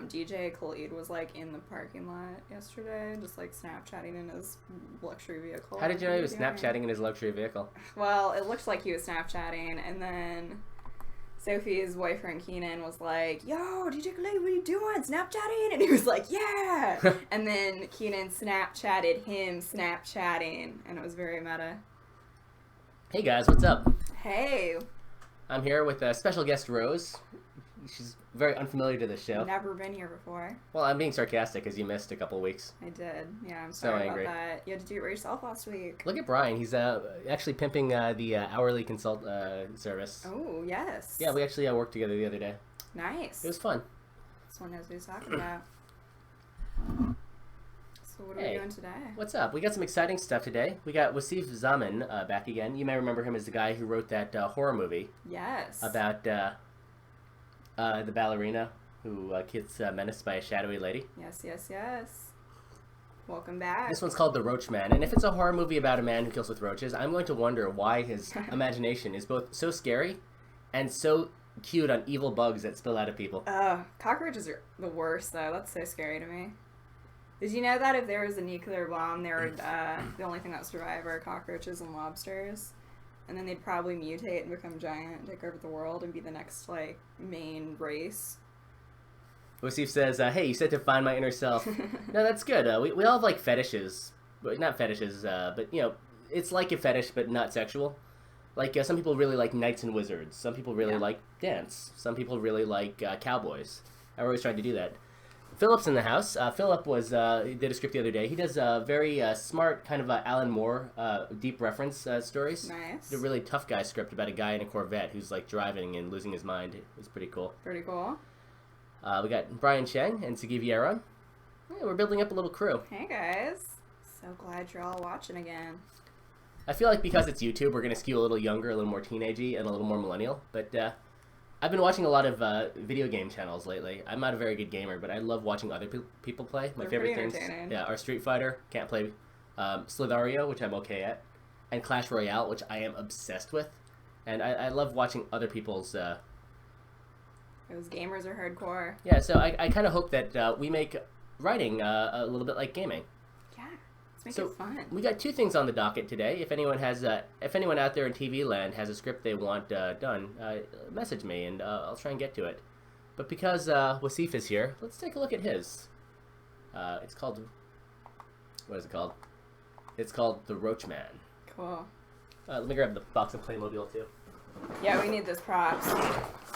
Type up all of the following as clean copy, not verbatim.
DJ Khalid was like in the parking lot yesterday, just like Snapchatting in his luxury vehicle. How did you know he was Snapchatting in his luxury vehicle? Well, it looked like he was Snapchatting, and then Sophie's boyfriend Keenan was like, "Yo, DJ Khalid, what are you doing? Snapchatting?" And he was like, "Yeah." And then Keenan Snapchatted him Snapchatting, and it was very meta. Hey guys, what's up? Hey. I'm here with special guest Rose. She's very unfamiliar to the show. Never been here before. Well, I'm being sarcastic because you missed a couple of weeks. I did. Yeah, I'm sorry angry. about that. You had to do it yourself last week. Look at Brian. He's actually pimping the hourly consult service. Oh, yes. Yeah, we actually worked together the other day. Nice. It was fun. This one knows what he's talking about. So what are we doing today? What's up? We got some exciting stuff today. We got Wasif Zaman back again. You may remember him as the guy who wrote that horror movie. Yes. About the ballerina who gets menaced by a shadowy lady. Yes, yes, yes. Welcome back. This one's called The Roach Man, and if it's a horror movie about a man who kills with roaches, I'm going to wonder why his imagination is both so scary and so cute on evil bugs that spill out of people. Cockroaches are the worst, though. That's so scary to me. Did you know that if there was a nuclear bomb, there would, the only thing that would survive are cockroaches and lobsters? And then they'd probably mutate and become giant and take over the world and be the next, like, main race. Wasif says, hey, you said to find my inner self. No, that's good. We all have, like, fetishes. Not fetishes, but, you know, it's like a fetish, but not sexual. Like, some people really like knights and wizards. Some people really like dance. Some people really like cowboys. I've always tried to do that. Philip's in the house. Philip he did a script the other day. He does very smart kind of Alan Moore deep reference stories. Nice. Did a really tough guy script about a guy in a Corvette who's like driving and losing his mind. It was pretty cool. Pretty cool. We got Brian Cheng and Sagi Vieira. Yeah, we're building up a little crew. Hey guys. So glad you're all watching again. I feel like because it's YouTube, we're going to skew a little younger, a little more teenagey, and a little more millennial. But I've been watching a lot of video game channels lately. I'm not a very good gamer, but I love watching other people play. My favorite things are Street Fighter, can't play, Slither.io, which I'm okay at, and Clash Royale, which I am obsessed with. And I love watching other people's... Those gamers are hardcore. Yeah, so I kind of hope that we make writing a little bit like gaming. Let's make it fun. We got two things on the docket today. If anyone out there in TV land has a script they want done, message me and I'll try and get to it. But because Wasif is here, let's take a look at his. It's called... What is it called? It's called The Roach Man. Cool. Let me grab the box of Playmobil too. Yeah, we need those props.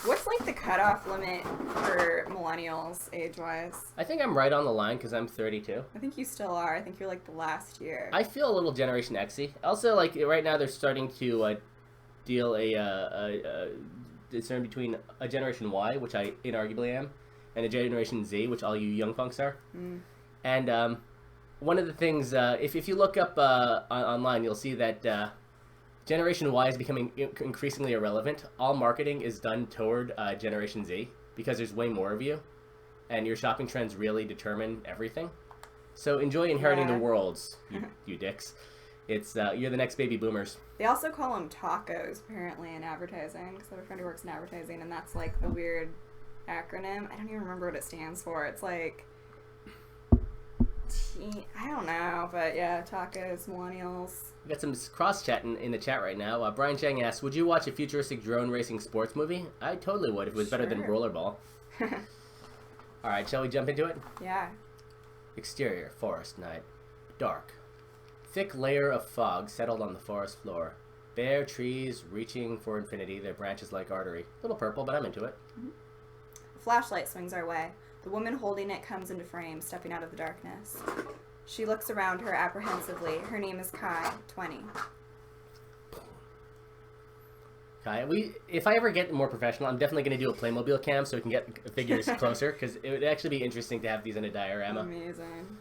What's like the cutoff limit for millennials age-wise? I think I'm right on the line because I'm 32. I think you still are. I think you're like the last year. I feel a little Generation X-y. Also, like right now they're starting to deal a discern between a Generation Y, which I inarguably am, and a Generation Z, which all you young punks are. Mm. And one of the things, if you look up online, you'll see that Generation Y is becoming increasingly irrelevant. All marketing is done toward Generation Z because there's way more of you, and your shopping trends really determine everything. So enjoy inheriting the worlds, you dicks. It's you're the next baby boomers. They also call them tacos, apparently, in advertising. Because I have a friend who works in advertising, and that's like the weird acronym. I don't even remember what it stands for. It's like... I don't know, but yeah, tacos, millennials. We got some cross-chat in the chat right now. Brian Chang asks, would you watch a futuristic drone racing sports movie? I totally would if it was better than Rollerball. Alright, shall we jump into it? Yeah. Exterior, forest night. Dark. Thick layer of fog settled on the forest floor. Bare trees reaching for infinity, their branches like artery. A little purple, but I'm into it. Mm-hmm. A flashlight swings our way. The woman holding it comes into frame, stepping out of the darkness. She looks around her apprehensively. Her name is Kai, 20. Kai, if I ever get more professional, I'm definitely going to do a Playmobil cam so we can get figures closer, because it would actually be interesting to have these in a diorama. Amazing.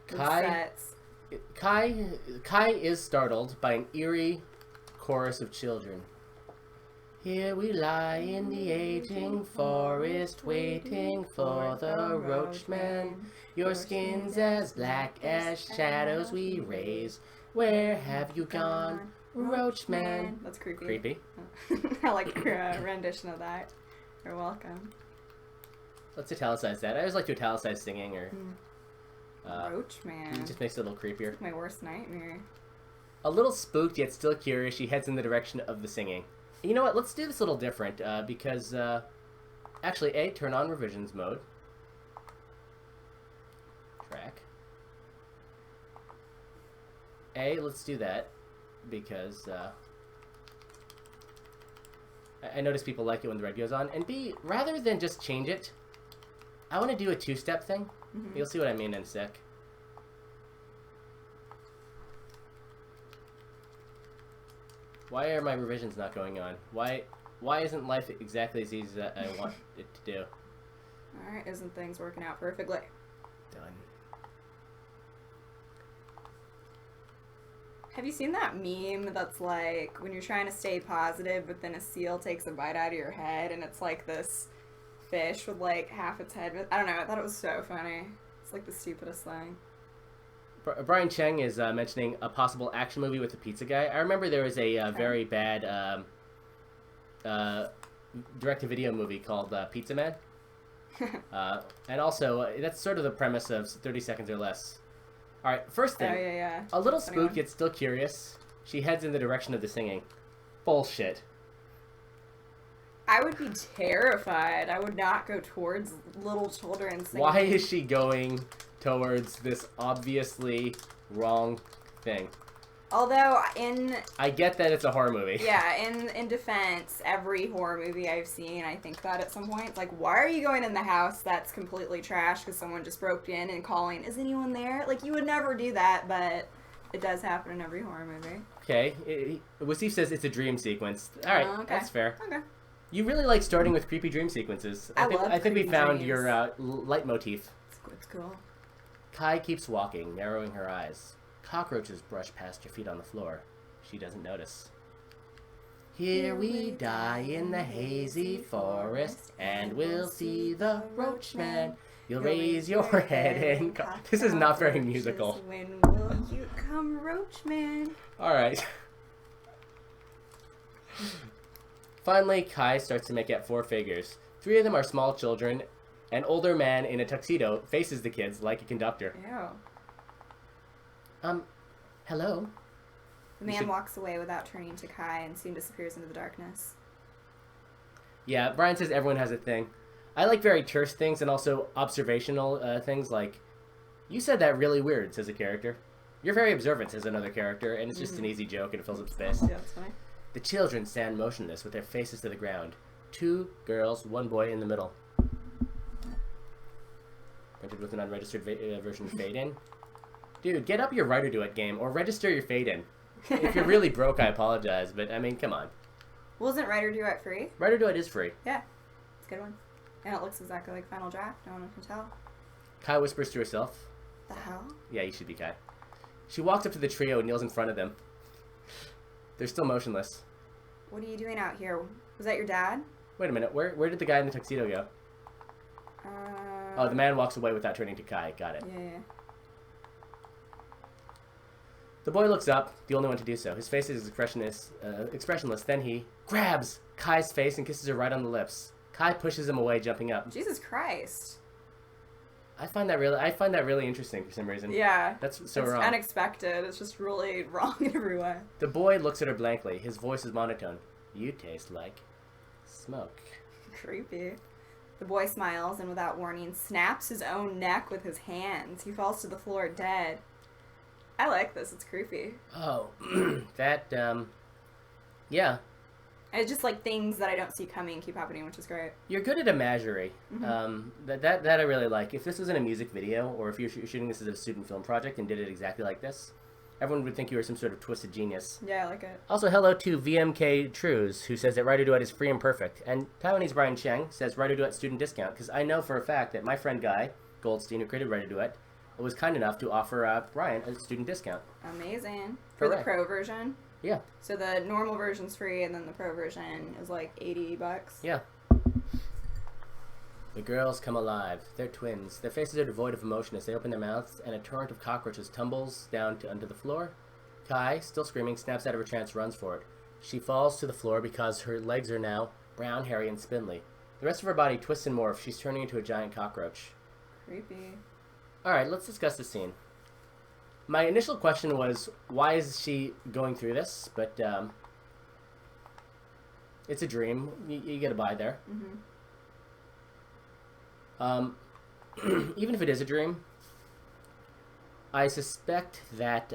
Kai is startled by an eerie chorus of children. Here we lie in the aging forest, waiting for the roach man. Your skin's as black as shadows we raise. Where have you gone, roach man? That's creepy. Creepy. I like your rendition of that. You're welcome. Let's italicize that. I always like to italicize singing, or Roach man. it just makes it a little creepier. My worst nightmare. A little spooked yet still curious, she heads in the direction of the singing. You know what? Let's do this a little different because actually, turn on revisions mode. Track. Let's do that because I notice people like it when the red goes on. And B, rather than just change it, I want to do a two-step thing. Mm-hmm. You'll see what I mean in a sec. Why are my revisions not going on? Why isn't life exactly as easy as I want it to do? Alright, isn't things working out perfectly? Done. Have you seen that meme that's like when you're trying to stay positive, but then a seal takes a bite out of your head, and it's like this fish with like half its head? I don't know. I thought it was so funny. It's like the stupidest thing. Brian Cheng is mentioning a possible action movie with the pizza guy. I remember there was a very bad direct-to-video movie called Pizza Man. And also, that's sort of the premise of 30 Seconds or Less. All right, first thing. Oh, yeah. A little spooked yet still curious. She heads in the direction of the singing. Bullshit. I would be terrified. I would not go towards little children singing. Why is she going towards this obviously wrong thing? Although I get that it's a horror movie. Yeah, in defense, every horror movie I've seen, I think that at some point, it's like, why are you going in the house that's completely trash because someone just broke in and calling, is anyone there? Like, you would never do that, but it does happen in every horror movie. Okay, Wasif says it's a dream sequence. All right, okay. That's fair. Okay. You really like starting with creepy dream sequences. I think we found dreams. your leitmotif. It's cool. Kai keeps walking, narrowing her eyes. Cockroaches brush past her feet on the floor. She doesn't notice. Here we die in the hazy forest, and we'll see the roach man. You'll raise your head and... This is not very musical. When will you come, roach man? Alright. Finally, Kai starts to make out 4 figures. 3 of them are small children. An older man in a tuxedo faces the kids like a conductor. Ew. Hello? The man walks away without turning to Kai and soon disappears into the darkness. Yeah, Brian says everyone has a thing. I like very terse things and also observational things like, you said that really weird, says a character. You're very observant, says another character, and it's just an easy joke and it fills up space. Yeah, that's funny. The children stand motionless with their faces to the ground. 2 girls, 1 boy in the middle. Printed with an unregistered version fade-in. Dude, get up your writer duet game, or register your fade-in. If you're really broke, I apologize, but I mean, come on. Well, isn't Writer Duet free? Writer duet is free. Yeah, it's a good one. And it looks exactly like Final Draft, no one can tell. Kai whispers to herself. The hell? Yeah, you should be Kai. She walks up to the trio and kneels in front of them. They're still motionless. What are you doing out here? Was that your dad? Wait a minute, where did the guy in the tuxedo go? Oh, the man walks away without turning to Kai. Got it. Yeah. The boy looks up, the only one to do so. His face is expressionless. Then he grabs Kai's face and kisses her right on the lips. Kai pushes him away, jumping up. Jesus Christ. I find that really interesting for some reason. Yeah. That's so it's wrong. Unexpected. It's just really wrong in every way. The boy looks at her blankly. His voice is monotone. You taste like smoke. Creepy. The boy smiles and without warning snaps his own neck with his hands. He falls to the floor dead. I like this. It's creepy. Oh, yeah. It's just like things that I don't see coming keep happening, which is great. You're good at imagery. Mm-hmm. That I really like. If this was in a music video, or if you're shooting this as a student film project and did it exactly like this, everyone would think you were some sort of twisted genius. Yeah, I like it. Also, hello to VMK Trues, who says that Writer Duet is free and perfect. And Taiwanese Brian Cheng says Writer Duet student discount, because I know for a fact that my friend Guy Goldstein, who created Writer Duet, was kind enough to offer Brian a student discount. Amazing. For Correct. the pro version? Yeah. So the normal version's free, and then the pro version is like $80. Yeah. The girls come alive. They're twins. Their faces are devoid of emotion as they open their mouths, and a torrent of cockroaches tumbles down onto the floor. Kai, still screaming, snaps out of her trance, runs for it. She falls to the floor because her legs are now brown, hairy, and spindly. The rest of her body twists and morphs. She's turning into a giant cockroach. Creepy. Alright, let's discuss the scene. My initial question was, why is she going through this? But, it's a dream. You get a buy there. Even if it is a dream, I suspect that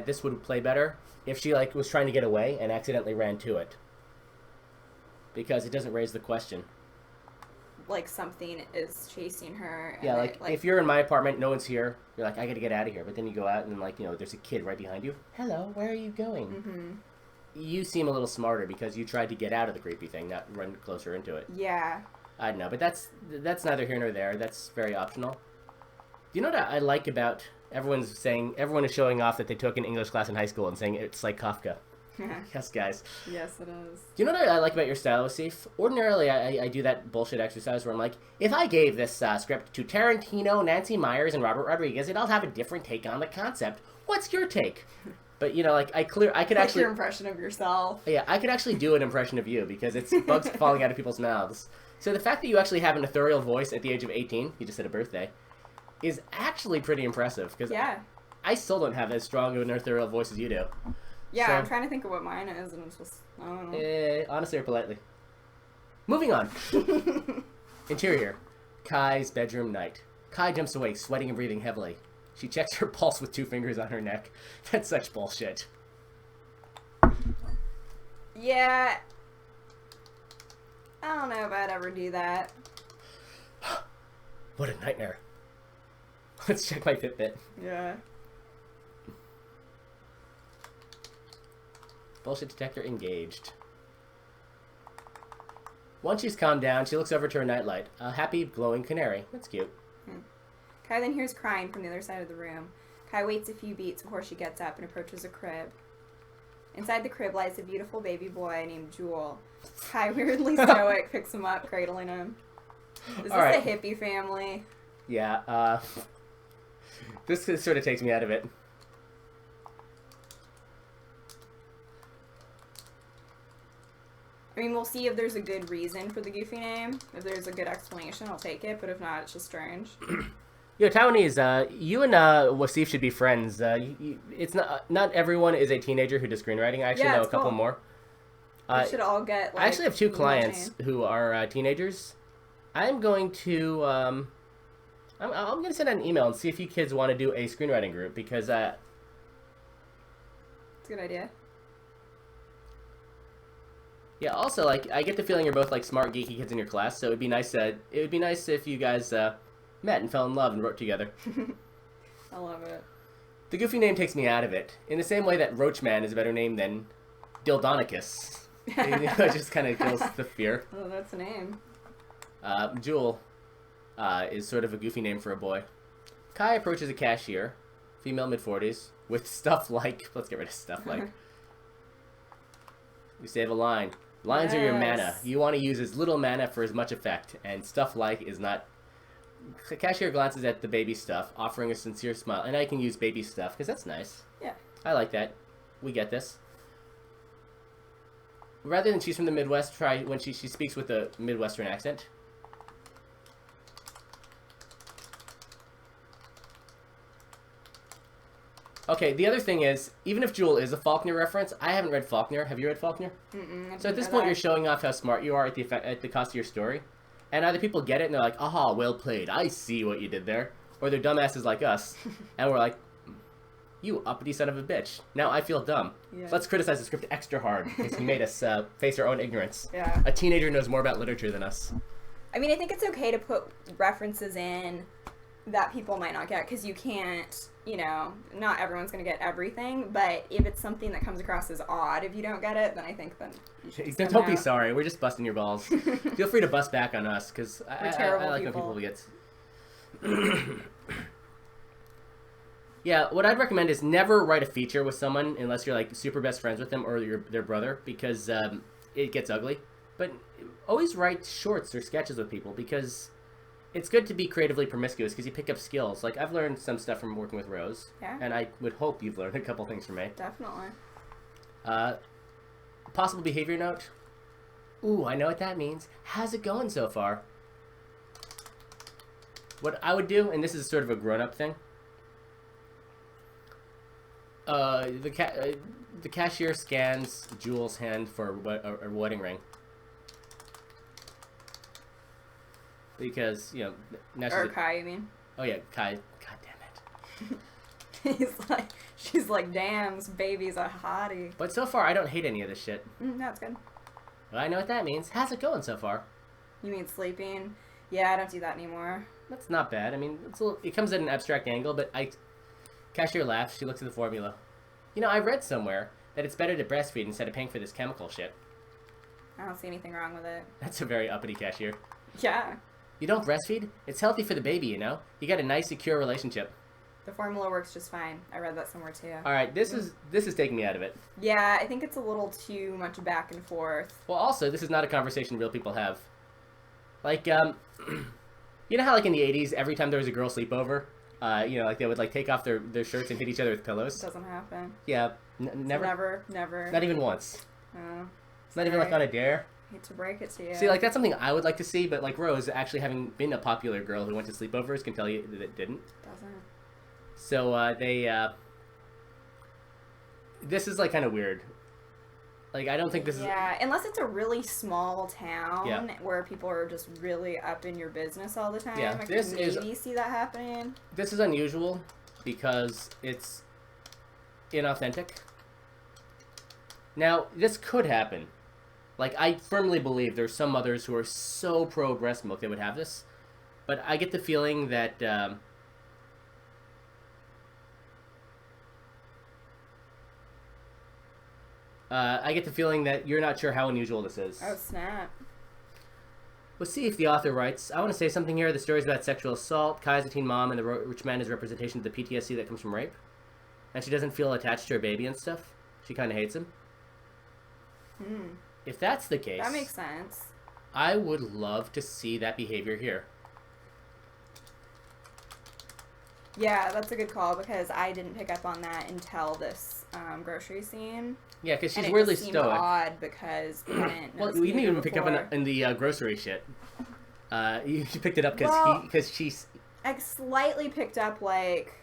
this would play better if she like was trying to get away and accidentally ran to it, because it doesn't raise the question. Like something is chasing her. And yeah, like if you're in my apartment, no one's here. You're like, I gotta get out of here. But then you go out and like there's a kid right behind you. Hello, where are you going? You seem a little smarter because you tried to get out of the creepy thing, not run closer into it. Yeah. I don't know, but that's neither here nor there. That's very optional. Do you know what I like about everyone is showing off that they took an English class in high school and saying it's like Kafka. Yes, guys. Yes, it is. Do you know what I like about your style, Wasif? Ordinarily, I do that bullshit exercise where I'm like, if I gave this script to Tarantino, Nancy Meyers, and Robert Rodriguez, they'd all have a different take on the concept. What's your take? But like I could actually your impression of yourself. Yeah, I could actually do an impression of you because it's bugs falling out of people's mouths. So the fact that you actually have an ethereal voice at the age of 18, you just had a birthday, is actually pretty impressive. Because I still don't have as strong of an ethereal voice as you do. Yeah, so, I'm trying to think of what mine is, and it's just, I don't know. Honestly or politely. Moving on. Interior. Kai's bedroom night. Kai jumps awake, sweating and breathing heavily. She checks her pulse with 2 fingers on her neck. That's such bullshit. Yeah. I don't know if I'd ever do that. What a nightmare. Let's check my Fitbit. Yeah. Bullshit detector engaged. Once she's calmed down, she looks over to her nightlight. A happy, glowing canary. That's cute. Kai then hears crying from the other side of the room. Kai waits a few beats before she gets up and approaches a crib. Inside the crib lies a beautiful baby boy named Jewel. Kai, weirdly stoic, picks him up, cradling him. Is this a hippie family? Yeah, this sort of takes me out of it. I mean, we'll see if there's a good reason for the goofy name. If there's a good explanation, I'll take it. But if not, it's just strange. Yo, Taiwanese, you and Wasif should be friends. It's not everyone is a teenager who does screenwriting. I actually know a couple more. We should all get. Like, I actually have 2 clients who are teenagers. I'm going to I'm going to send out an email and see if you kids want to do a screenwriting group because it's a good idea. Yeah. Also, like, I get the feeling you're both like smart, geeky kids in your class, so it'd be nice. It would be nice if you guys met and fell in love and wrote together. I love it. The goofy name takes me out of it, in the same way that Roachman is a better name than Dildonicus. It just kind of kills the fear. Oh, that's a name. Jewel is sort of a goofy name for a boy. Kai approaches a cashier, female mid-40s, with stuff like... Let's get rid of stuff like. We save a line. Lines are your mana. You want to use as little mana for as much effect, and stuff like is not... The cashier glances at the baby stuff, offering a sincere smile. And I can use baby stuff, because that's nice. Yeah. I like that. We get this. Rather than she's from the Midwest, try when she speaks with a Midwestern accent. Okay, the other thing is, even if Jewel is a Faulkner reference, I haven't read Faulkner. Have you read Faulkner? So at this point, you're showing off how smart you are at the cost of your story. And either people get it and they're like, aha, well played, I see what you did there. Or they're dumbasses like us. And we're like, you uppity son of a bitch. Now I feel dumb. Yeah. Let's criticize the script extra hard because he made us face our own ignorance. Yeah. A teenager knows more about literature than us. I mean, I think it's okay to put references in that people might not get because you can't, not everyone's going to get everything. But if it's something that comes across as odd, if you don't get it, then I think then you should don't be sorry. We're just busting your balls. Feel free to bust back on us because I like when people get... Yeah, what I'd recommend is never write a feature with someone unless you're like super best friends with them or their brother because it gets ugly. But always write shorts or sketches with people because it's good to be creatively promiscuous because you pick up skills. Like I've learned some stuff from working with Rose, and I would hope you've learned a couple things from me. Definitely. possible behavior note. Ooh, I know what that means. How's it going so far? What I would do, and this is sort of a grown-up thing. The cashier scans Jules' hand for a wedding ring. Because, you know, now Or Kai, you mean? Oh yeah, Kai. God damn it. She's like, damn, this baby's a hottie. But so far, I don't hate any of this shit. No, it's good. Well, I know what that means. How's it going so far? You mean sleeping? Yeah, I don't do that anymore. That's not bad. I mean, it comes at an abstract angle, but Cashier laughs. She looks at the formula. You know, I read somewhere that it's better to breastfeed instead of paying for this chemical shit. I don't see anything wrong with it. That's a very uppity cashier. Yeah. You don't breastfeed? It's healthy for the baby, you know? You got a nice, secure relationship. The formula works just fine. I read that somewhere too. Alright, this is taking me out of it. Yeah, I think it's a little too much back and forth. Well, also, this is not a conversation real people have. Like, you know how, like, in the 80s, every time there was a girl sleepover, you know, like, they would, like, take off their shirts and hit each other with pillows? It doesn't happen. Yeah, never? Never. Not even once. Oh, It's not even, like, on a dare? hate to break it to you. See, like, that's something I would like to see, but, like, Rose, actually having been a popular girl who went to sleepovers, can tell you that it didn't. Doesn't. So, this is, like, kind of weird. Like, I don't think this is... Yeah, unless it's a really small town where people are just really up in your business all the time. Yeah, I can maybe see that happening. This is unusual because it's inauthentic. Now, this could happen. Like, I firmly believe there's some mothers who are so pro breast milk they would have this. But I get the feeling that... I get the feeling that you're not sure how unusual this is. Oh, snap. Let's see if the author writes. I want to say something here. The story's about sexual assault. Kai's a teen mom, and the rich man is representation of the PTSD that comes from rape. And she doesn't feel attached to her baby and stuff. She kind of hates him. If that's the case... That makes sense. I would love to see that behavior here. Yeah, that's a good call because I didn't pick up on that until this grocery scene. Yeah, because she's and weirdly it just seemed stoic. Odd because we hadn't Well, noticed we didn't even before. pick up in the grocery shit. You picked it up because she's... I slightly picked up, like,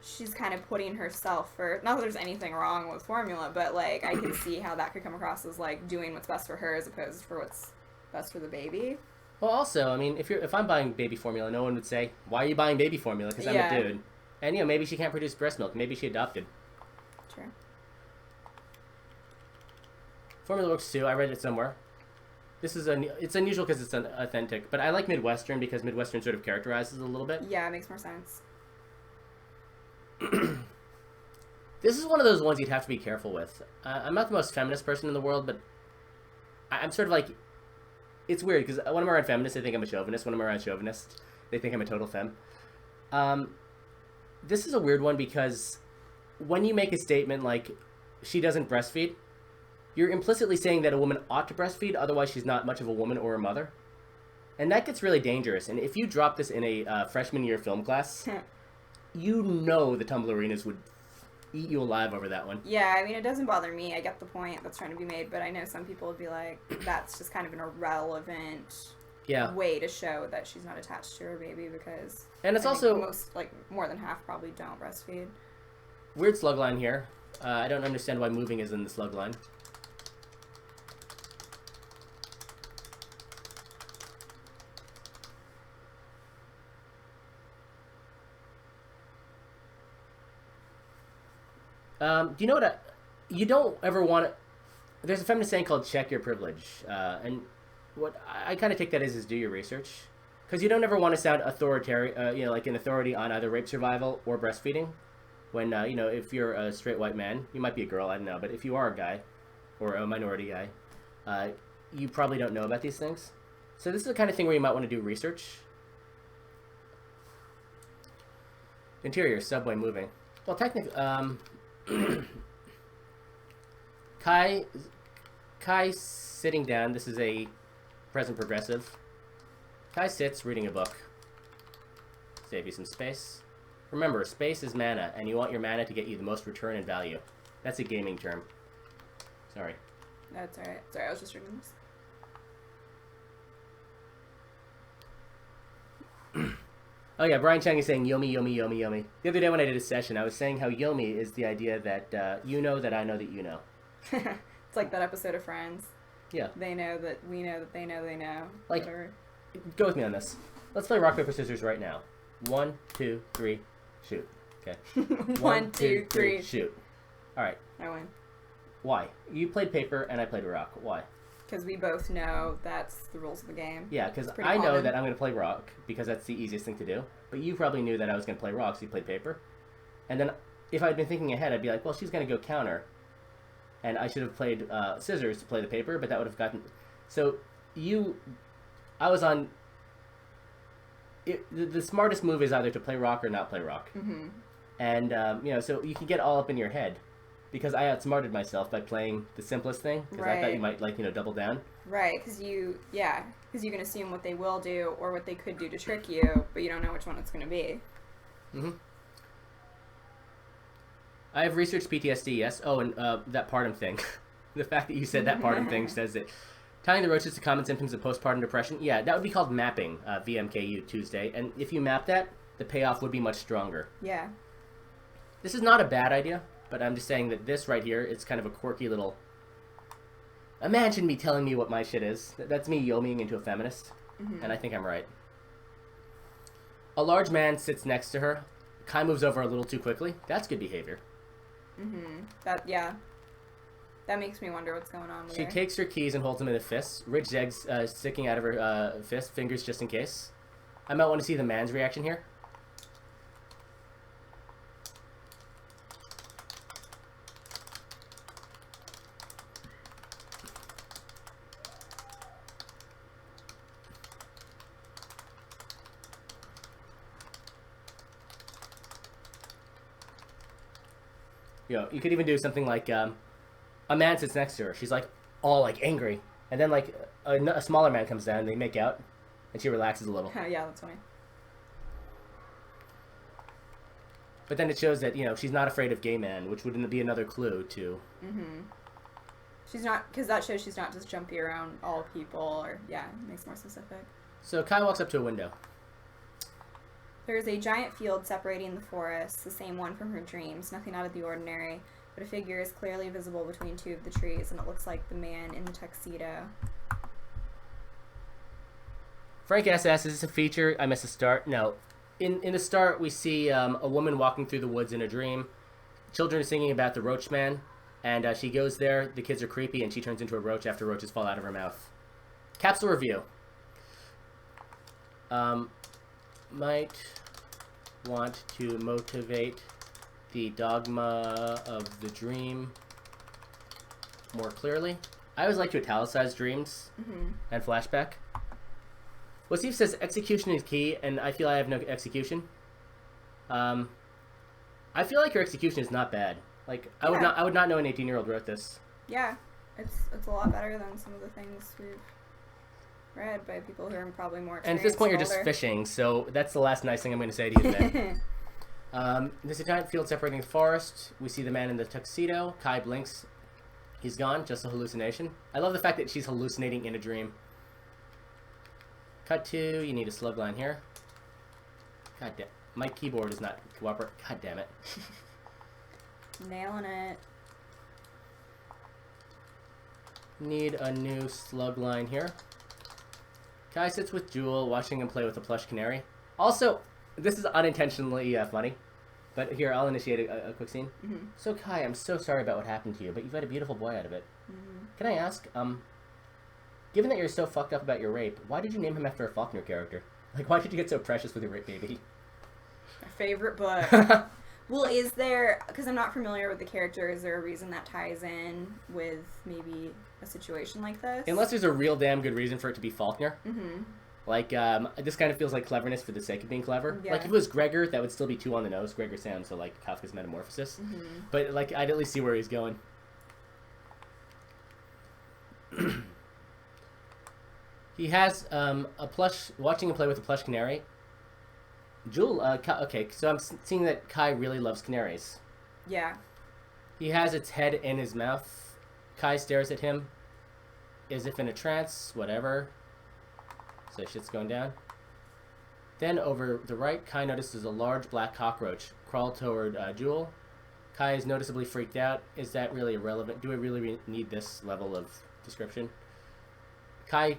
she's kind of putting herself first. Not that there's anything wrong with formula, but, like, I can see how that could come across as, like, doing what's best for her as opposed for what's best for the baby. Well, also, I mean, if I'm buying baby formula, no one would say, "Why are you buying baby formula?" Because I'm a dude. And, you know, maybe she can't produce breast milk. Maybe she adopted. Sure. Formula works too. I read it somewhere. This is it's unusual because it's authentic, but I like Midwestern because Midwestern sort of characterizes it a little bit. Yeah, it makes more sense. This is one of those ones you'd have to be careful with. I'm not the most feminist person in the world, but I'm sort of like... It's weird, because when I'm around feminists, they think I'm a chauvinist. When I'm around chauvinists, they think I'm a total femme. This is a weird one because when you make a statement like, she doesn't breastfeed, you're implicitly saying that a woman ought to breastfeed, otherwise she's not much of a woman or a mother. And that gets really dangerous. And if you drop this in a freshman year film class, you know the Tumblerinas would eat you alive over that one. Yeah, I mean, it doesn't bother me. I get the point that's trying to be made, but I know some people would be like, that's just kind of an irrelevant way to show that she's not attached to her baby because... And it's I also... most, like, more than half probably don't breastfeed. Weird slug line here. I don't understand why moving is in the slug line. Do you know what you don't ever want to... There's a feminist saying called check your privilege. And what I kind of take that as do your research. Because you don't ever want to sound authoritarian, you know, like an authority on either rape survival or breastfeeding. When, you know, if you're a straight white man, you might be a girl, I don't know. But if you are a guy or a minority guy, you probably don't know about these things. So this is the kind of thing where you might want to do research. Interior, subway moving. Well, technically... Kai sitting down. This is a present progressive. Kai sits reading a book. Save you some space. Remember, space is mana, and you want your mana to get you the most return and value. That's a gaming term. Sorry. That's alright. Sorry, I was just reading this. Oh yeah, Brian Chang is saying yomi, yomi, yomi, yomi. The other day when I did a session, I was saying how yomi is the idea that you know that I know that you know. It's like that episode of Friends. Yeah. They know that we know that they know they know. Like, whatever. Go with me on this. Let's play rock, paper, scissors right now. 1, 2, 3, shoot. Okay. 1, 2, 3, shoot. Alright. I win. Why? You played paper and I played rock. Why? Because we both know that's the rules of the game. Yeah, because I know that I'm going to play rock because that's the easiest thing to do. But you probably knew that I was going to play rock, so you played paper. And then if I'd been thinking ahead, I'd be like, well, she's going to go counter. And I should have played scissors to play the paper, but that would have gotten... So I was on... The smartest move is either to play rock or not play rock. Mm-hmm. And, so you can get all up in your head. Because I outsmarted myself by playing the simplest thing. Because I thought you might, double down. Right, because you can assume what they will do or what they could do to trick you, but you don't know which one it's going to be. Mm-hmm. I have researched PTSD, yes. Oh, and that partum thing. The fact that you said that partum thing says that tying the roaches to common symptoms of postpartum depression, yeah, that would be called mapping, VMKU Tuesday. And if you map that, the payoff would be much stronger. Yeah. This is not a bad idea. But I'm just saying that this right here, it's kind of a quirky little... Imagine me telling me what my shit is. That's me yomiing into a feminist. Mm-hmm. And I think I'm right. A large man sits next to her. Kai moves over a little too quickly. That's good behavior. Mm-hmm. That makes me wonder what's going on with her. She takes her keys and holds them in a fist. Rich eggs sticking out of her fist, fingers just in case. I might want to see the man's reaction here. You could even do something like a man sits next to her. She's like all like angry, and then like a smaller man comes down. And they make out, and she relaxes a little. Yeah, that's funny. But then it shows that she's not afraid of gay men, which would be another clue to. Mm-hmm. She's not, because that shows she's not just jumpy around all people, or it makes more specific. So Kai walks up to a window. There is a giant field separating the forest, the same one from her dreams, nothing out of the ordinary, but a figure is clearly visible between two of the trees, and it looks like the man in the tuxedo. Frank S. Is this a feature? I missed the start. No. In the start, we see a woman walking through the woods in a dream. Children are singing about the roach man, and she goes there. The kids are creepy, and she turns into a roach after roaches fall out of her mouth. Capsule review. Might want to motivate the dogma of the dream more clearly. I always like to italicize dreams and flashback. Wasif says execution is key, and I feel I have no execution. I feel like your execution is not bad. Like I would not know an 18-year-old wrote this. Yeah, it's a lot better than some of the things we've read by people who are probably more experienced. And at this point, you're just fishing, so that's the last nice thing I'm going to say to you today. There's a giant field separating the forest. We see the man in the tuxedo. Kai blinks. He's gone. Just a hallucination. I love the fact that she's hallucinating in a dream. Cut to, you need a slug line here. God damn. My keyboard is not cooperating. God damn it. Nailing it. Need a new slug line here. Kai sits with Jewel, watching him play with a plush canary. Also, this is unintentionally funny, but here, I'll initiate a quick scene. Mm-hmm. So, Kai, I'm so sorry about what happened to you, but you've had a beautiful boy out of it. Mm-hmm. Can I ask, given that you're so fucked up about your rape, why did you name him after a Faulkner character? Like, why did you get so precious with your rape baby? My favorite book. Well, is there, because I'm not familiar with the character, is there a reason that ties in with maybe a situation like this? Unless there's a real damn good reason for it to be Faulkner. Mm-hmm. Like, this kind of feels like cleverness for the sake of being clever. Yeah. Like, if it was Gregor, that would still be too on the nose. Gregor sounds so like Kafka's Metamorphosis. Mm-hmm. But, like, I'd at least see where he's going. He has a plush, watching him play with a plush canary. Jewel, okay, so I'm seeing that Kai really loves canaries. Yeah. He has its head in his mouth. Kai stares at him as if in a trance, whatever. So shit's going down. Then over the right, Kai notices a large black cockroach crawl toward Jewel. Kai is noticeably freaked out. Is that really irrelevant? Do I really need this level of description? I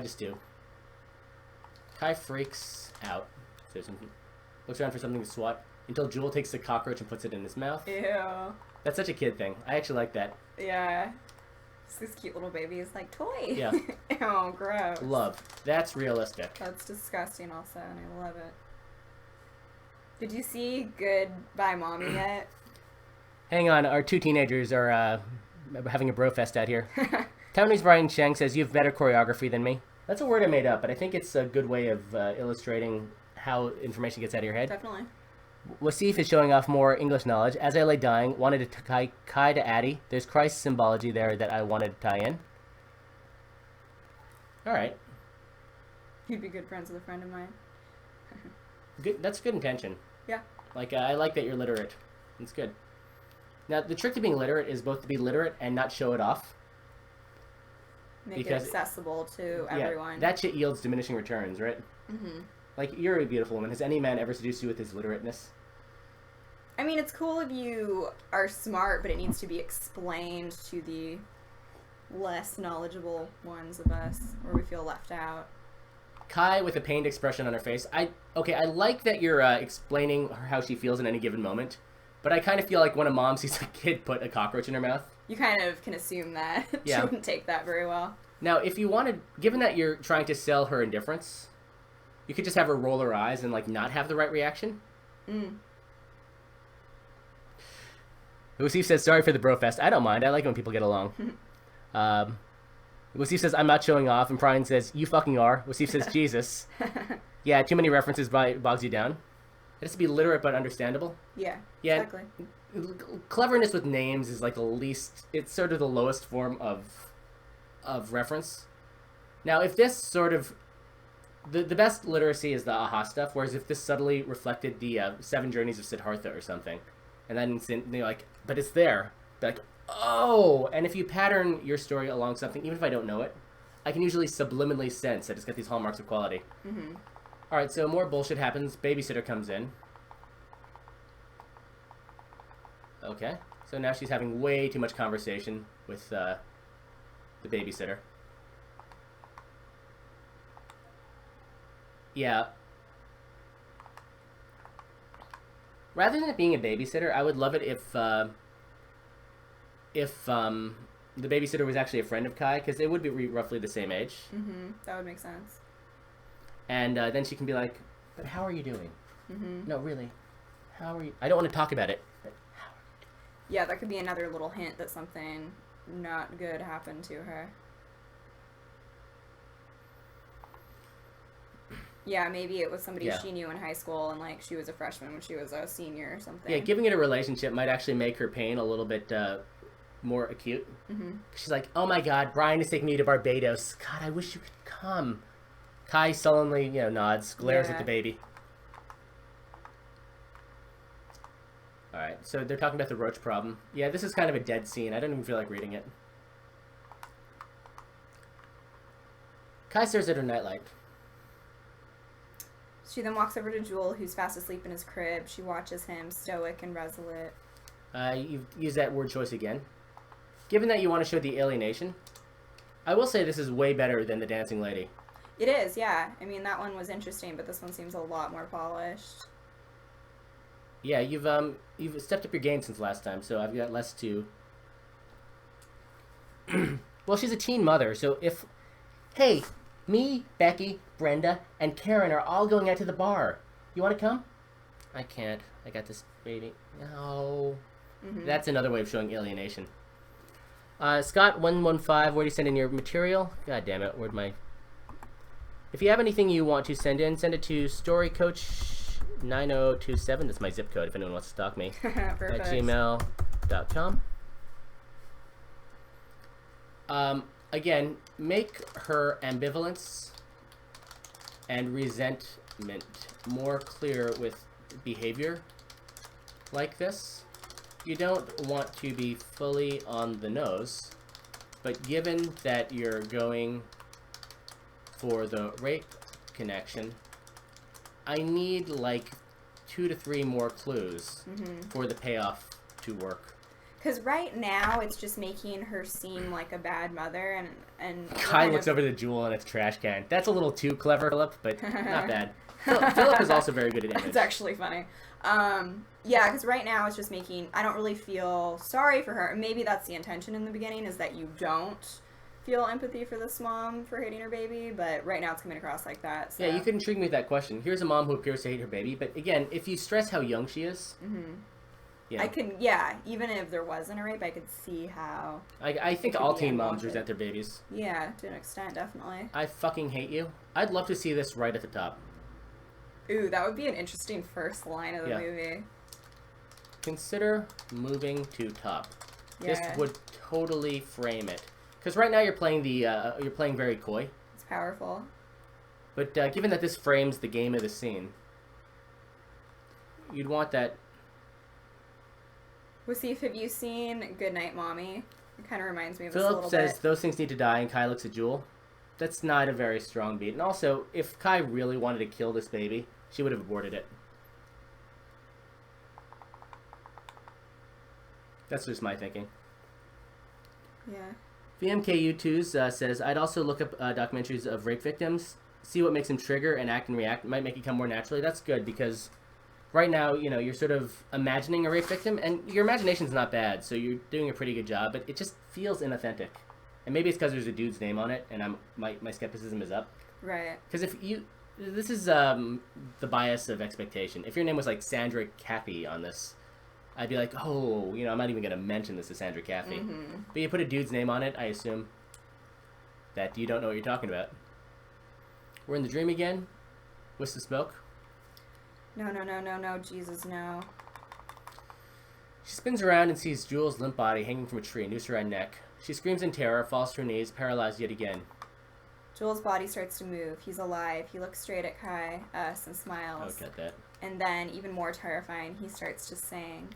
just do. Kai freaks out. So looks around for something to swat until Jewel takes the cockroach and puts it in his mouth. Ew. That's such a kid thing. I actually like that. Yeah. This cute little baby is like, toy. Yeah. Ew, gross. Love. That's realistic. That's disgusting also, and I love it. Did you see Goodbye Mommy yet? Hang on, our two teenagers are having a bro fest out here. Tony's Brian Cheng says, you have better choreography than me. That's a word I made up, but I think it's a good way of illustrating how information gets out of your head. Definitely. Wasif is showing off more English knowledge. As I lay dying, wanted to tie Kai to Addie. There's Christ symbology there that I wanted to tie in. Alright. You'd be good friends with a friend of mine. Good. That's good intention. Yeah. Like, I like that you're literate. It's good. Now, the trick to being literate is both to be literate and not show it off. Make it accessible to everyone. Yeah, that shit yields diminishing returns, right? Mm-hmm. Like, you're a beautiful woman. Has any man ever seduced you with his literateness? I mean, it's cool if you are smart, but it needs to be explained to the less knowledgeable ones of us, or we feel left out. Kai with a pained expression on her face. I like that you're explaining how she feels in any given moment, but I kind of feel like when a mom sees a kid put a cockroach in her mouth, you kind of can assume that she wouldn't take that very well. Now, if you wanted, given that you're trying to sell her indifference, you could just have her roll her eyes and like not have the right reaction. Wasif says, sorry for the brofest. I don't mind. I like when people get along. Wasif says, I'm not showing off. And Brian says, you fucking are. Wasif says, Jesus. Yeah, too many references bogs you down. It has to be literate but understandable. Yeah, exactly. Cleverness with names is like the least, it's sort of the lowest form of reference. Now, if this sort of, the best literacy is the aha stuff, whereas if this subtly reflected the 7 Journeys of Siddhartha or something, and then you're like, but it's there. They're like, oh! And if you pattern your story along something, even if I don't know it, I can usually subliminally sense that it's got these hallmarks of quality. Mm-hmm. Alright, so more bullshit happens. Babysitter comes in. Okay. So now she's having way too much conversation with the babysitter. Yeah. Rather than it being a babysitter, I would love it if the babysitter was actually a friend of Kai, because they would be roughly the same age. Mm-hmm. That would make sense. And then she can be like, but how are you doing? Mm-hmm. No, really. How are you? I don't want to talk about it. But how are you doing? Yeah, that could be another little hint that something not good happened to her. Yeah, maybe it was somebody she knew in high school and like she was a freshman when she was a senior or something. Yeah, giving it a relationship might actually make her pain a little bit more acute. Mm-hmm. She's like, oh my god, Brian is taking me to Barbados. God, I wish you could come. Kai sullenly, nods, glares at the baby. Alright, so they're talking about the roach problem. Yeah, this is kind of a dead scene. I don't even feel like reading it. Kai stares at her nightlight. She then walks over to Jewel, who's fast asleep in his crib. She watches him, stoic and resolute. You've used that word choice again. Given that you want to show the alienation, I will say this is way better than the dancing lady. It is, yeah. I mean, that one was interesting, but this one seems a lot more polished. Yeah, you've stepped up your game since last time, so I've got less to... Well, she's a teen mother, so if... Hey, me, Becky, Brenda, and Karen are all going out to the bar. You want to come? I can't. I got this baby. No. Mm-hmm. That's another way of showing alienation. Scott115, where do you send in your material? God damn it, where'd my... If you have anything you want to send in, send it to storycoach9027. That's my zip code if anyone wants to stalk me. At gmail.com. Again, make her ambivalence and resentment more clear with behavior like this. you don't want to be fully on the nose, but given that you're going for the rape connection, I need like 2 to 3 more clues for the payoff to work. Because right now it's just making her seem like a bad mother, and Kai looks over the jewel in its trash can. That's a little too clever, Philip, but not bad. Philip is also very good at image. It's actually funny. Yeah, because right now it's just making... I don't really feel sorry for her. Maybe that's the intention in the beginning, is that you don't feel empathy for this mom for hating her baby, but right now it's coming across like that. So. Yeah, you could intrigue me with that question. Here's a mom who appears to hate her baby, but again, if you stress how young she is... Yeah. Even if there wasn't a rape, I could see how... I think all teen moms resent their babies. Yeah, to an extent, definitely. I fucking hate you. I'd love to see this right at the top. Ooh, that would be an interesting first line of the movie. Consider moving to top. Yeah. This would totally frame it. Because right now you're playing you're playing very coy. It's powerful. But given that this frames the game of the scene, you'd want that... Wasif, have you seen Goodnight Mommy? It kind of reminds me of this a Philip little says bit. those things need to die, and Kai looks at Jewel. That's not a very strong beat. And also, if Kai really wanted to kill this baby, she would have aborted it. That's just my thinking. Yeah. VMKU2s says, I'd also look up documentaries of rape victims, see what makes them trigger and act and react. It might make it come more naturally. That's good, because right now, you know, you're sort of imagining a rape victim, and your imagination's not bad, so you're doing a pretty good job, but it just feels inauthentic. And maybe it's because there's a dude's name on it, and my skepticism is up. Right. Because if you... This is the bias of expectation. If your name was like Sandra Caffey on this, I'd be like, oh, you know, I'm not even going to mention this to Sandra Caffey. But you put a dude's name on it, I assume that you don't know what you're talking about. We're in the dream again. Wisp of smoke. No, Jesus, no. She spins around and sees Jewel's limp body hanging from a tree, noose around neck. She screams in terror, falls to her knees, paralyzed yet again. Joel's body starts to move. He's alive. He looks straight at Kai, us, and smiles. Oh, got that. And then, even more terrifying, he starts to sing.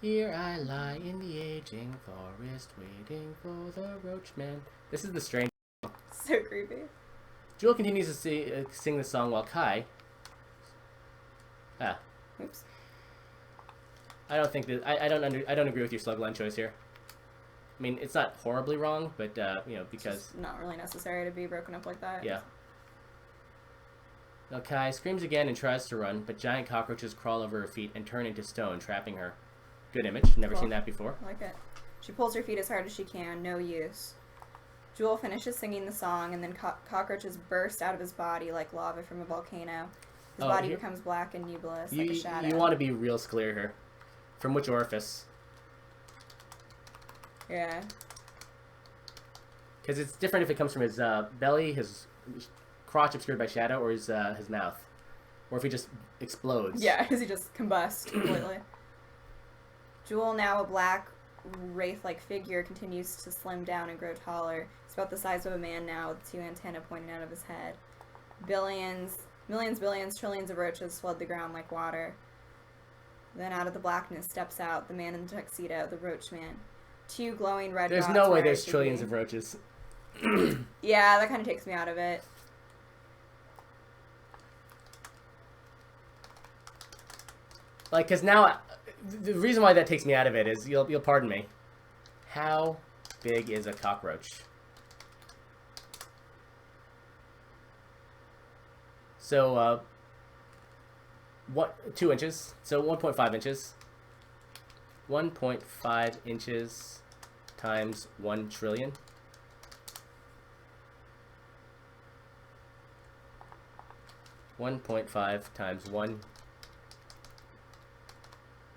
Here I lie in the aging forest, waiting for the roachman. This is the strange... So creepy. Jewel continues to sing the song while Kai... Oops. I don't think that... I don't agree with your slugline choice here. I mean, it's not horribly wrong, but, you know, because... It's just not really necessary to be broken up like that. Yeah. Now Kai screams again and tries to run, but giant cockroaches crawl over her feet and turn into stone, trapping her. Good image. Never seen that before. I like it. She pulls her feet as hard as she can. No use. Jewel finishes singing the song, and then cockroaches burst out of his body like lava from a volcano. His body becomes black and nebulous, like a shadow. You want to be real clear here. From which orifice? Yeah. Because it's different if it comes from his belly, his crotch obscured by shadow, or his mouth. Or if he just explodes. Yeah, because he just combusts completely. Jewel, now a black, wraith-like figure, continues to slim down and grow taller. He's about the size of a man now, with 2 antennae pointing out of his head. Millions, billions, trillions of roaches flood the ground like water. Then out of the blackness steps out the man in the tuxedo, the roach man. 2 glowing red dots. There's no way there's trillions of roaches. Yeah, that kind of takes me out of it. Like, because now, the reason why that takes me out of it is, you'll pardon me, how big is a cockroach? So, 2 inches, so 1.5 inches. 1.5 inches times 1 trillion. .5 times 1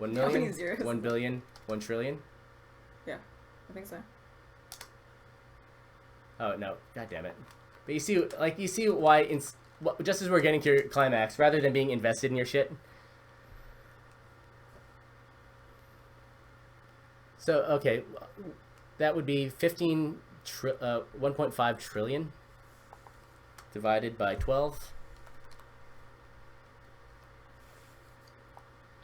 million, 1 billion, 1 trillion. Yeah, I think so. Oh no, god damn it! But you see why just as we're getting to your climax, rather than being invested in your shit. So okay, that would be 1.5 trillion divided by 12.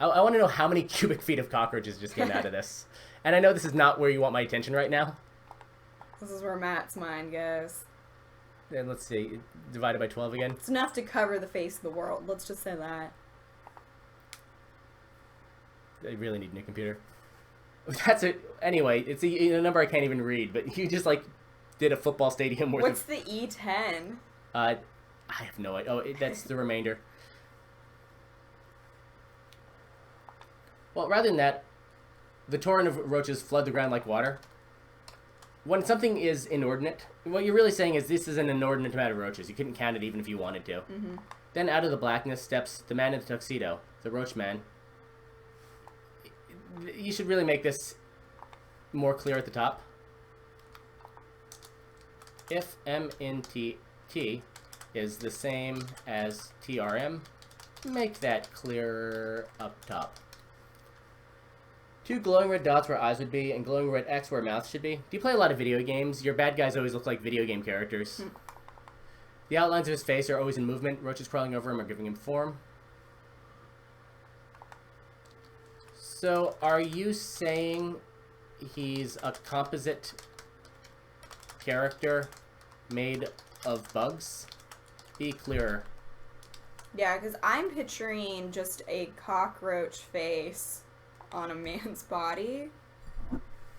I want to know how many cubic feet of cockroaches just came out of this. And I know this is not where you want my attention right now. This is where Matt's mind goes. And let's see, divided by 12 again. It's enough to cover the face of the world. Let's just say that. I really need a new computer. That's it. Anyway, it's a number I can't even read, but you just, like, did a football stadium worth What's the E10? I have no idea. Oh, that's the remainder. Well, rather than that, the torrent of roaches flood the ground like water. When something is inordinate, what you're really saying is this is an inordinate amount of roaches. You couldn't count it even if you wanted to. Mm-hmm. Then out of the blackness steps the man in the tuxedo, the roach man. You should really make this more clear at the top. If M in T is the same as TRM, make that clearer up top. 2 glowing red dots where eyes would be, and glowing red X where mouth should be. Do you play a lot of video games? Your bad guys always look like video game characters. The outlines of his face are always in movement. Roaches crawling over him are giving him form. So, are you saying he's a composite character made of bugs? Be clearer. Yeah, because I'm picturing just a cockroach face on a man's body.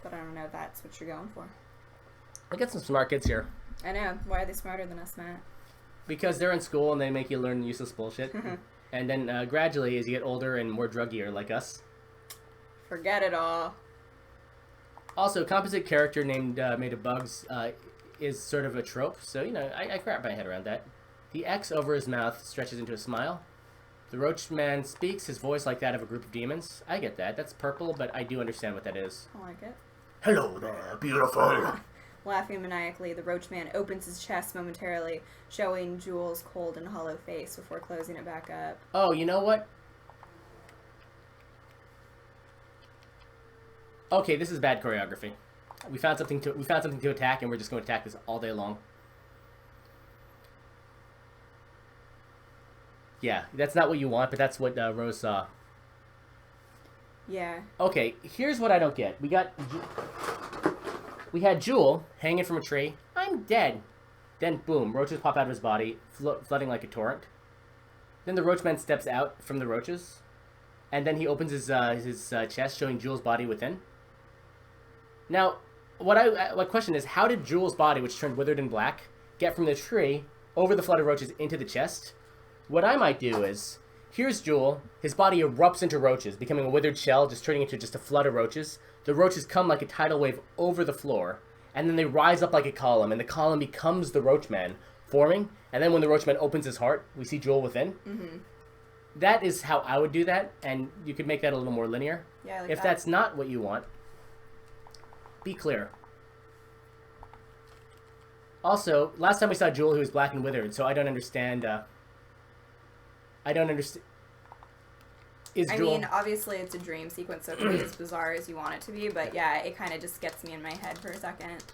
But I don't know if that's what you're going for. I got some smart kids here. I know. Why are they smarter than us, Matt? Because they're in school and they make you learn useless bullshit. And then gradually, as you get older and more druggier like us. Forget it all. Also, composite character named made of bugs is sort of a trope. So, you know, I wrap my head around that. The X over his mouth stretches into a smile. The roach man speaks, his voice like that of a group of demons. I get that. That's purple, but I do understand what that is. I like it. Hello there, beautiful. Laughing maniacally, the roach man opens his chest momentarily, showing Jules' cold and hollow face before closing it back up. Oh, you know what? Okay, this is bad choreography. We found something to attack, and we're just going to attack this all day long. Yeah, that's not what you want, but that's what Rose saw. Yeah. Okay, here's what I don't get. We had Jewel hanging from a tree. I'm dead. Then, boom, roaches pop out of his body, flooding like a torrent. Then the roachman steps out from the roaches, and then he opens his chest, showing Jewel's body within. Now, my question is, how did Jewel's body, which turned withered and black, get from the tree over the flood of roaches into the chest? What I might do is, here's Jewel, his body erupts into roaches, becoming a withered shell, just turning into just a flood of roaches. The roaches come like a tidal wave over the floor, and then they rise up like a column, and the column becomes the roachman, forming, and then when the roachman opens his heart, we see Jewel within. Mm-hmm. That is how I would do that, and you could make that a little more linear. Yeah, I like if that. that's not what you want, be clear. Also, last time we saw Jewel, he was black and withered, so I don't understand. I mean, obviously it's a dream sequence, so it can be as bizarre as you want it to be, but yeah, it kind of just gets me in my head for a second.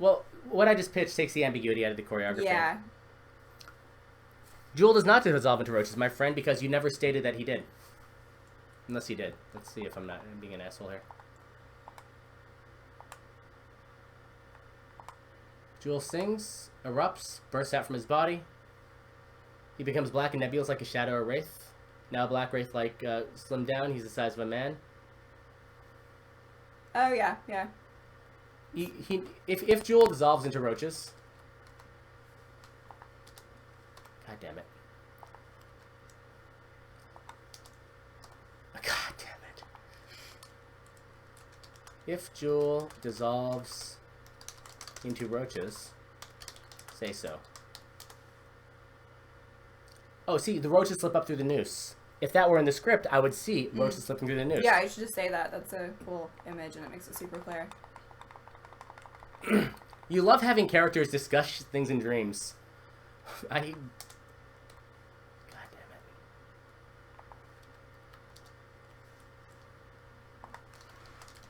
Well, what I just pitched takes the ambiguity out of the choreography. Yeah. Jewel does not dissolve into roaches, my friend, because you never stated that he did. Unless you did. Let's see if I'm not being an asshole here. Jewel sings, erupts, bursts out from his body. He becomes black and nebulous like a shadow or wraith. Now black wraith like slimmed down. He's the size of a man. Oh, yeah, yeah. If Jewel dissolves into roaches... God damn it. God damn it. If Jewel dissolves into roaches, say so. Oh, see, the roaches slip up through the noose. If that were in the script, I would see roaches slipping through the noose. Yeah, I should just say that. That's a cool image, and it makes it super clear. You love having characters discuss things in dreams. God damn it.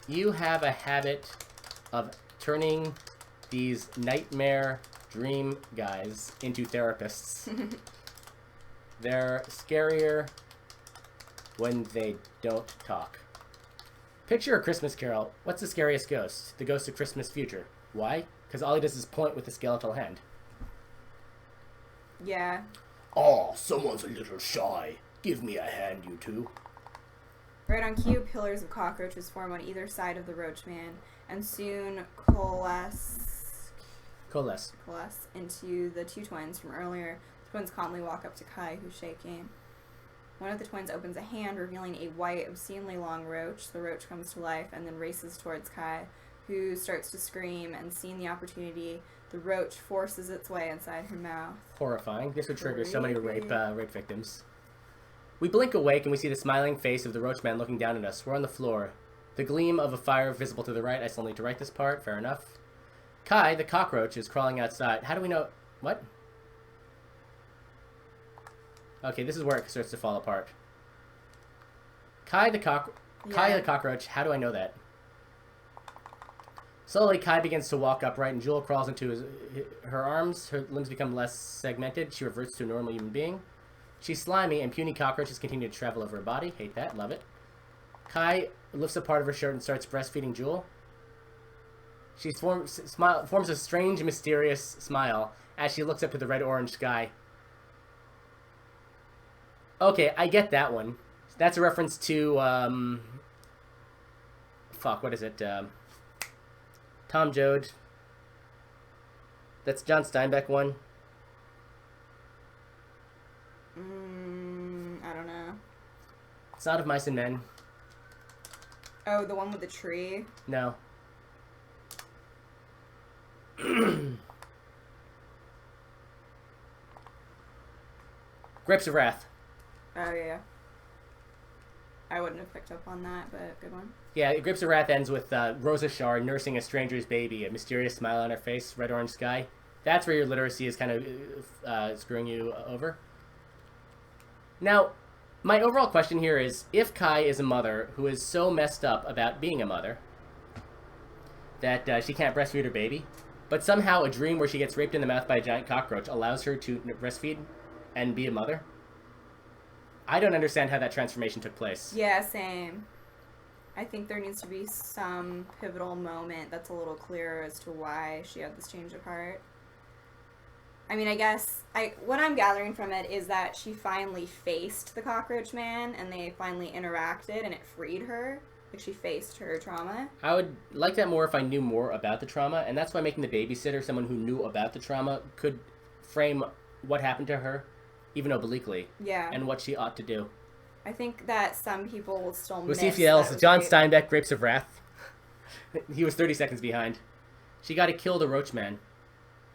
You have a habit of turning these nightmare dream guys into therapists. They're scarier when they don't talk. Picture a Christmas Carol. What's the scariest ghost? The ghost of Christmas future. Why? Because all he does is point with a skeletal hand. Yeah. Oh, someone's a little shy. Give me a hand, you two. Right on cue, pillars of cockroaches form on either side of the roach man, and soon coalesce into the two twins from earlier. The twins calmly walk up to Kai, who's shaking. One of the twins opens a hand, revealing a white, obscenely long roach. The roach comes to life and then races towards Kai, who starts to scream, and seeing the opportunity, the roach forces its way inside her mouth. Horrifying. This would trigger so many rape victims. We blink awake and we see the smiling face of the roach man looking down at us. We're on the floor. The gleam of a fire visible to the right. I still need to write this part. Fair enough. Kai, the cockroach, is crawling outside. How do we know... What? Okay, this is where it starts to fall apart. Kai the cockroach. How do I know that? Slowly, Kai begins to walk upright, and Jewel crawls into her arms. Her limbs become less segmented. She reverts to a normal human being. She's slimy, and puny cockroaches continue to travel over her body. Hate that. Love it. Kai lifts a part of her shirt and starts breastfeeding Jewel. She forms a strange, mysterious smile as she looks up to the red-orange sky. Okay, I get that one. That's a reference to, fuck, what is it? Tom Joad. That's John Steinbeck one. I don't know. It's not of Mice and Men. Oh, the one with the tree? No. Grapes of Wrath. Oh, yeah. I wouldn't have picked up on that, but good one. Yeah, Grapes of Wrath ends with Rosa Shard nursing a stranger's baby, a mysterious smile on her face, red-orange sky. That's where your literacy is kind of screwing you over. Now, my overall question here is, if Kai is a mother who is so messed up about being a mother that she can't breastfeed her baby, but somehow a dream where she gets raped in the mouth by a giant cockroach allows her to breastfeed and be a mother, I don't understand how that transformation took place. Yeah, same. I think there needs to be some pivotal moment that's a little clearer as to why she had this change of heart. I mean, I guess what I'm gathering from it is that she finally faced the cockroach man, and they finally interacted, and it freed her. Like, she faced her trauma. I would like that more if I knew more about the trauma, and that's why making the babysitter someone who knew about the trauma could frame what happened to her, even obliquely. Yeah. And what she ought to do. I think that some people will still miss Lucy yells, John great. Steinbeck, Grapes of Wrath. He was 30 seconds behind. She got to kill the roach man.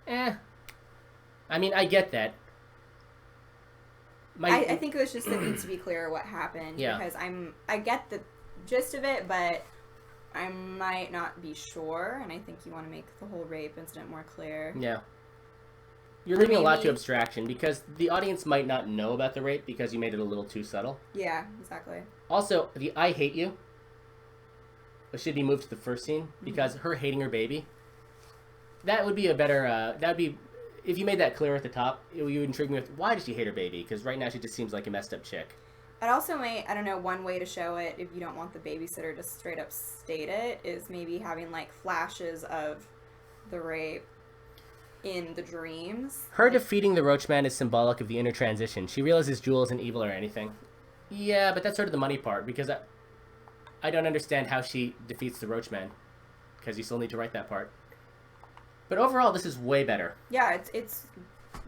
I mean, I get that. I think it was just that it needs to be clear what happened. Yeah. Because I get the gist of it, but I might not be sure, and I think you want to make the whole rape incident more clear. Yeah. You're leaving a lot to abstraction, because the audience might not know about the rape because you made it a little too subtle. Yeah, exactly. Also, the I hate you should be moved to the first scene, because her hating her baby, that would be a better, if you made that clear at the top, you would intrigue me with, why does she hate her baby? Because right now she just seems like a messed up chick. It also may, I don't know, one way to show it, if you don't want the babysitter to straight up state it, is maybe having, like, flashes of the rape in the dreams. Her defeating the Roachman is symbolic of the inner transition. She realizes Jewel isn't evil or anything. Yeah, but that's sort of the money part, because I don't understand how she defeats the Roachman, because you still need to write that part. But overall, this is way better. Yeah, it's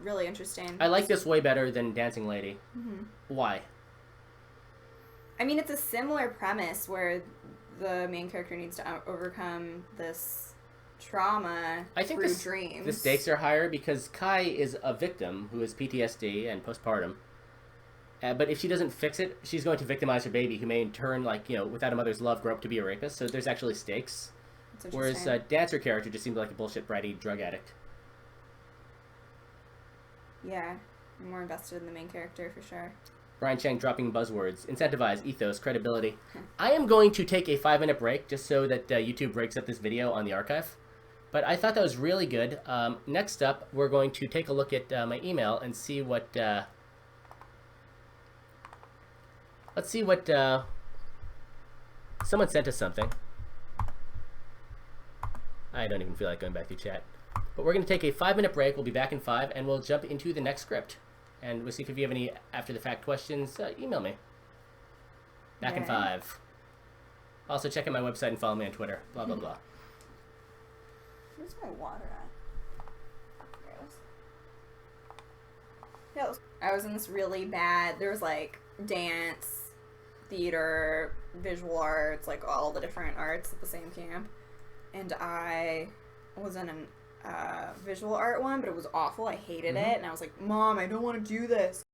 really interesting. I like this way better than Dancing Lady. Mm-hmm. Why? I mean, it's a similar premise where the main character needs to overcome this trauma through dreams. The stakes are higher because Kai is a victim who has PTSD and postpartum. But if she doesn't fix it, she's going to victimize her baby, who may in turn, without a mother's love, grow up to be a rapist. So there's actually stakes. Whereas Dancer character just seems like a bullshit bratty drug addict. Yeah, I'm more invested in the main character for sure. Brian Chang dropping buzzwords. Incentivize, ethos, credibility. I am going to take a 5-minute break just so that YouTube breaks up this video on the archive. But I thought that was really good. Next up, we're going to take a look at my email and see what Let's see what someone sent us something. I don't even feel like going back through chat. But we're going to take a 5-minute break. We'll be back in 5, and we'll jump into the next script. And we'll see if you have any after-the-fact questions. Email me. Back in 5. Also, check out my website and follow me on Twitter. Blah, blah, blah. Where's my water at? There it is. Yeah, I was in this really bad... There was, like, dance, theater, visual arts, like, all the different arts at the same camp. And I was in a visual art one, but it was awful. I hated it. And I was like, Mom, I don't want to do this.